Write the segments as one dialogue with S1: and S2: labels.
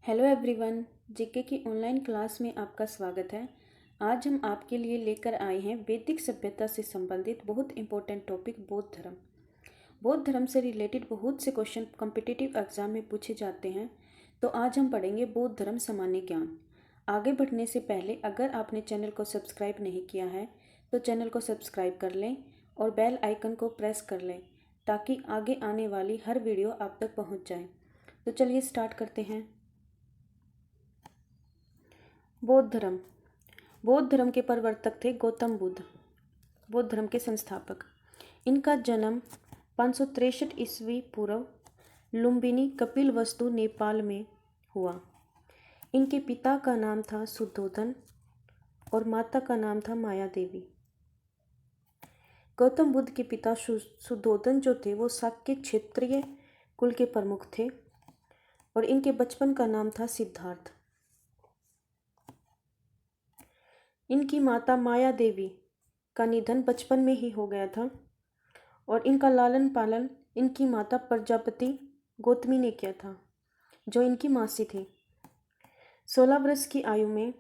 S1: Hello everyone, GK की online class में आपका स्वागत है। आज हम आपके लिए लेकर आए हैं वैदिक सभ्यता से संबंधित बहुत इंपॉर्टेंट टॉपिक बौद्ध धर्म। बौद्ध धर्म से रिलेटेड बहुत से क्वेश्चन कॉम्पिटिटिव एग्जाम में पूछे जाते हैं, तो आज हम पढ़ेंगे बौद्ध धर्म सामान्य ज्ञान। आगे बढ़ने से पहले अगर आपने चैनल को सब्सक्राइब नहीं किया है तो चैनल को सब्सक्राइब कर लें और बेल आइकन को प्रेस कर लें ताकि आगे आने वाली हर वीडियो आप तक पहुंच जाए। तो चलिए स्टार्ट करते हैं। बौद्ध धर्म के प्रवर्तक थे गौतम बुद्ध, बौद्ध धर्म के संस्थापक। इनका जन्म 563 ईस्वी पूर्व लुम्बिनी कपिलवस्तु नेपाल में हुआ। इनके पिता का नाम था शुद्धोधन और माता का नाम था माया देवी। गौतम बुद्ध के पिता शुद्धोधन जो थे वो शाक्य क्षेत्रीय कुल के प्रमुख थे और इनके बचपन का नाम था सिद्धार्थ। इनकी माता माया देवी का निधन बचपन में ही हो गया था और इनका लालन पालन इनकी माता प्रजापति गौतमी ने किया था, जो इनकी मासी थी। 16 वर्ष की आयु में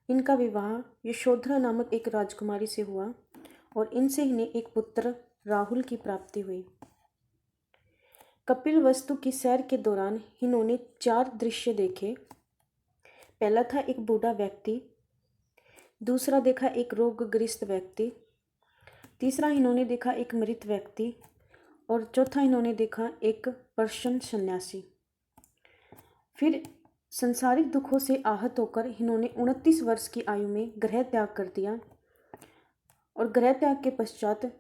S1: इनका विवाह यशोधरा नामक एक राजकुमारी से हुआ और इनसे इन्हें एक पुत्र राहुल की प्राप्ति हुई। कपिलवस्तु की सैर के दौरान इन्होंने 4 दृश्य देखे। पहला था एक बूढ़ा व्यक्ति, दूसरा देखा एक रोगग्रस्त व्यक्ति, तीसरा इन्होंने देखा एक मृत व्यक्ति और चौथा इन्होंने देखा एक प्रसन्न सन्यासी। फिर संसारिक दुखों से आहत होकर इन्होंने 29 वर्ष की आयु में गृह त्याग कर दिया और गृह त्याग के पश्चात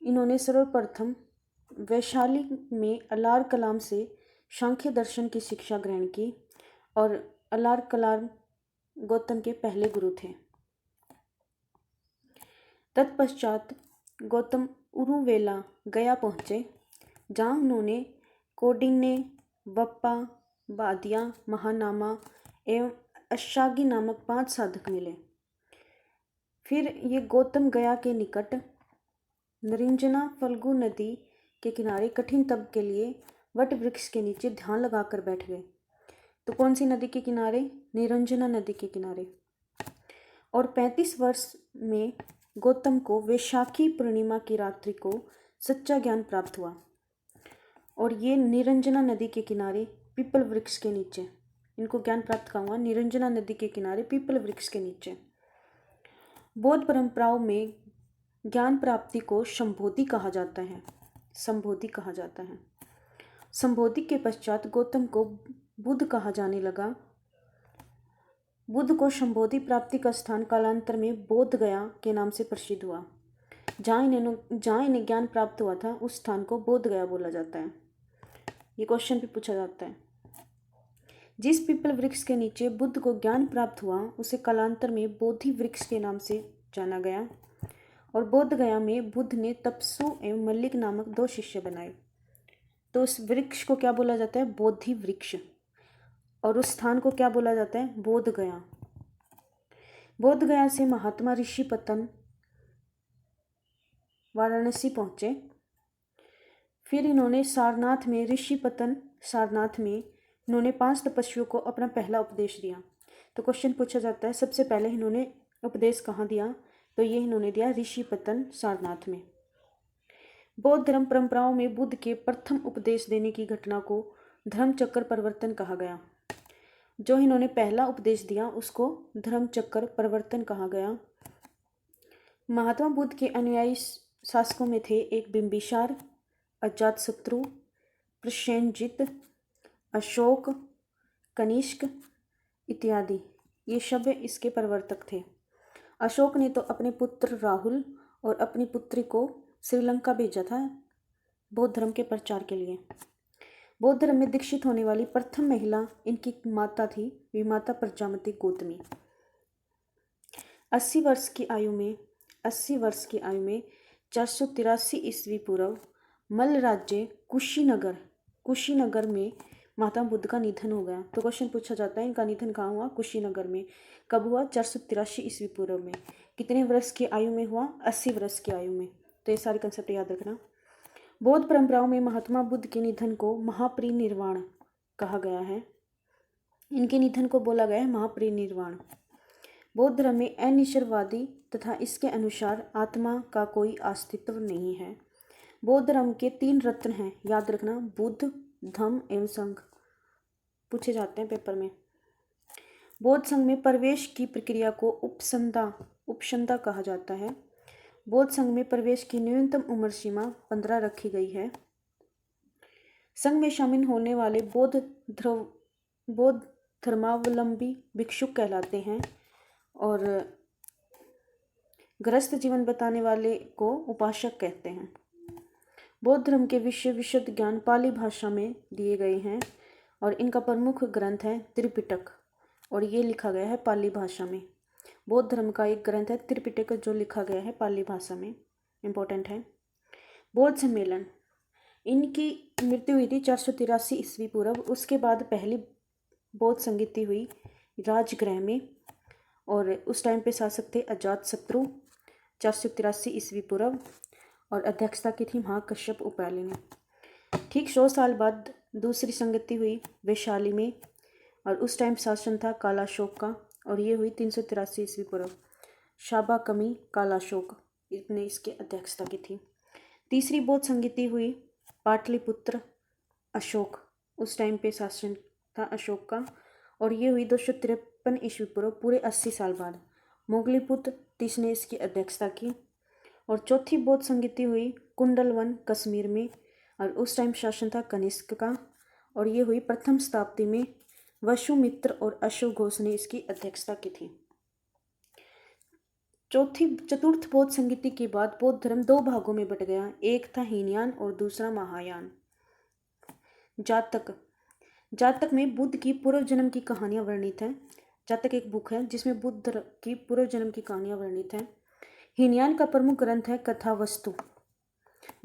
S1: इन्होंने सर्वप्रथम वैशाली में अलार कलाम से सांख्य दर्शन की शिक्षा ग्रहण की और अलार कलाम गौतम के पहले गुरु थे। तत्पश्चात गौतम उरुवेला गया पहुँचे, जहाँ उन्होंने कौंडिन्य, बप्पा, बादिया, महानामा एवं अशागी नामक 5 साधक मिले। फिर ये गौतम गया के निकट निरंजना फल्गु नदी के किनारे कठिन तप के लिए वट वृक्ष के नीचे ध्यान लगाकर बैठ गए। तो कौन सी नदी के किनारे? निरंजना नदी के किनारे। और 35 वर्ष में गौतम को वैशाखी पूर्णिमा की रात्रि को सच्चा ज्ञान प्राप्त हुआ और ये निरंजना नदी के किनारे पीपल वृक्ष के नीचे इनको ज्ञान प्राप्त हुआ। निरंजना नदी के किनारे पीपल वृक्ष के नीचे। बौद्ध परंपराओं में ज्ञान प्राप्ति को संबोधि कहा जाता है। संबोधि कहा जाता है। संबोधि के पश्चात गौतम को बुद्ध कहा जाने लगा। बुद्ध को संबोधि प्राप्ति का स्थान कालांतर में बोध गया के नाम से प्रसिद्ध हुआ। जहाँ इन्हें ज्ञान प्राप्त हुआ था उस स्थान को बोध गया बोला जाता है। ये क्वेश्चन भी पूछा जाता है। जिस पीपल वृक्ष के नीचे बुद्ध को ज्ञान प्राप्त हुआ उसे कालांतर में बोधि वृक्ष के नाम से जाना गया और बोध गया में बुद्ध ने तपसु एवं मल्लिक नामक 2 शिष्य बनाए। तो उस वृक्ष को क्या बोला जाता है? बोधि वृक्ष। और उस स्थान को क्या बोला जाता है? बोध गया। बोध गया से महात्मा ऋषिपतन वाराणसी पहुंचे। फिर इन्होंने सारनाथ में इन्होंने 5 तपस्वियों को अपना पहला उपदेश दिया। तो क्वेश्चन पूछा जाता है सबसे पहले इन्होंने उपदेश कहाँ दिया? तो ये इन्होंने दिया ऋषिपतन सारनाथ में। बौद्ध धर्म परंपराओं में बुद्ध के प्रथम उपदेश देने की घटना को धर्मचक्र परिवर्तन कहा गया। जो इन्होंने पहला उपदेश दिया उसको धर्मचक्र परिवर्तन कहा गया। महात्मा बुद्ध के अनुयायी शासकों में थे एक बिंबिसार, अजातशत्रु, प्रसेनजित, अशोक, कनिष्क इत्यादि। ये सब इसके प्रवर्तक थे। अशोक ने तो अपने पुत्र राहुल और अपनी पुत्री को श्रीलंका भेजा था बौद्ध धर्म के प्रचार के लिए। बौद्ध धर्म में दीक्षित होने वाली प्रथम महिला इनकी माता थी, वे माता प्रजापति गौतमी। 80 वर्ष की आयु में 483 ईस्वी पूर्व मल्ल राज्य कुशीनगर में महात्मा बुद्ध का निधन हो गया। तो क्वेश्चन पूछा जाता है इनका निधन कहाँ हुआ? कुशीनगर में। कब हुआ? 483 ईस्वी पूर्व में। कितने वर्ष की आयु में हुआ? 80 वर्ष की आयु में। तो ये सारे कंसेप्ट याद रखना। बौद्ध परंपराओं में महात्मा बुद्ध के निधन को महापरिनिर्वाण कहा गया है। इनके निधन को बोला गया है महापरिनिर्वाण। बौद्ध धर्म में अनिश्वरवादी तथा इसके अनुसार आत्मा का कोई अस्तित्व नहीं है। बौद्ध धर्म के 3 रत्न हैं, याद रखना, बुद्ध, धम्म एवं संघ, पूछे जाते हैं पेपर में। बौद्ध संघ में प्रवेश की प्रक्रिया को उपसंदा कहा जाता है। बौद्ध संघ में प्रवेश की न्यूनतम उम्र सीमा 15 रखी गई है। संघ में शामिल होने वाले बौद्ध धर्मावलंबी भिक्षुक कहलाते हैं और गृहस्थ जीवन बताने वाले को उपासक कहते हैं। बौद्ध धर्म के विषय विशुद्ध ज्ञान पाली भाषा में दिए गए हैं और इनका प्रमुख ग्रंथ है त्रिपिटक और ये लिखा गया है पाली भाषा में। बौद्ध धर्म का एक ग्रंथ है त्रिपिटक जो लिखा गया है पाली भाषा में, इम्पोर्टेंट है। बौद्ध सम्मेलन, इनकी मृत्यु हुई थी 483 ईस्वी पूर्व। उसके बाद पहली बौद्ध संगीति हुई राजगृह में और उस टाइम पे शासक थे अजातशत्रु 483 ईस्वी पूर्व और अध्यक्षता की थी महाकश्यप उपाली ने। ठीक 100 साल बाद दूसरी संगति हुई वैशाली में और उस टाइम शासन था कालाशोक का और ये हुई 383 ईस्वी पूर्व। शाबा कमी कालाशोक ने इसकी अध्यक्षता की थी। तीसरी बौद्ध संगति हुई पाटलिपुत्र अशोक, उस टाइम पे शासन था अशोक का और ये हुई 253 ईस्वी पूर्व, पूरे 80 साल बाद। मोगलीपुत्र तीस ने इसकी अध्यक्षता की। और चौथी बौद्ध संगति हुई कुंडलवन कश्मीर में और उस टाइम शासन था कनिष्क का और ये हुई प्रथम शताब्दी में। वसुमित्र और अशोक घोष ने इसकी अध्यक्षता की थी। चतुर्थ बौद्ध संगति के बाद बौद्ध धर्म 2 भागों में बट गया, एक था हीनयान और दूसरा महायान। जातक में बुद्ध की पूर्व जन्म की कहानियां वर्णित हैं। जातक एक बुक है जिसमें बुद्ध की पूर्व जन्म की कहानियां वर्णित हैं। हीनयान का प्रमुख ग्रंथ है कथावस्तु,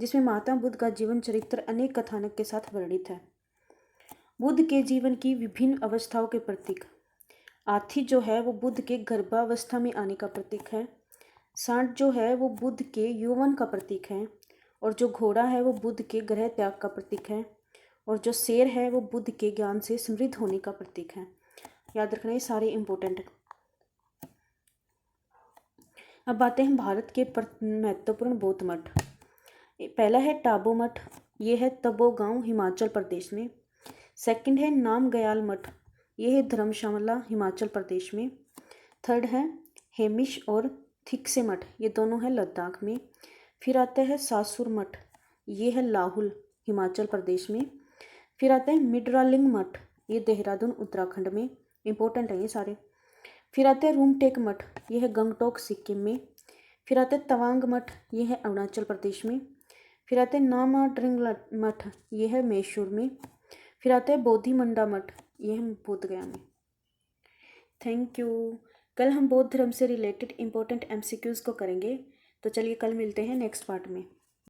S1: जिसमें महात्मा बुद्ध का जीवन चरित्र अनेक कथानक के साथ वर्णित है। बुद्ध के जीवन की विभिन्न अवस्थाओं के प्रतीक, हाथी जो है वो बुद्ध के गर्भावस्था में आने का प्रतीक है। सांड जो है वो बुद्ध के यौवन का प्रतीक है और जो घोड़ा है वो बुद्ध के गृह त्याग का प्रतीक है और जो शेर है वो बुद्ध के ज्ञान से समृद्ध होने का प्रतीक है। याद रखना, ये सारे इंपॉर्टेंट है। अब आते हैं भारत के महत्वपूर्ण बौद्ध मठ। पहला है टाबो मठ, ये है तबो गांव हिमाचल प्रदेश में। सेकंड है नामग्याल मठ, ये है धर्मशाला हिमाचल प्रदेश में। थर्ड है हेमिश और थिक्से मठ, ये दोनों है लद्दाख में। फिर आता है सासुर मठ, ये है लाहौल हिमाचल प्रदेश में। फिर आता है मिड्रालिंग मठ, ये देहरादून उत्तराखंड में, इंपॉर्टेंट है ये सारे। फिर आते हैं रूमटेक मठ, ये है गंगटोक सिक्किम में। फिर आते हैं तवांग मठ, ये है अरुणाचल प्रदेश में। फिर आते हैं नामाड्रिंग मठ, ये है मैसूर में। फिर आते हैं बोधिमंडा मठ, ये है बोधगया में। Thank you. कल हम बौद्ध धर्म से रिलेटेड इंपॉर्टेंट MCQs को करेंगे, तो चलिए कल मिलते हैं नेक्स्ट पार्ट में।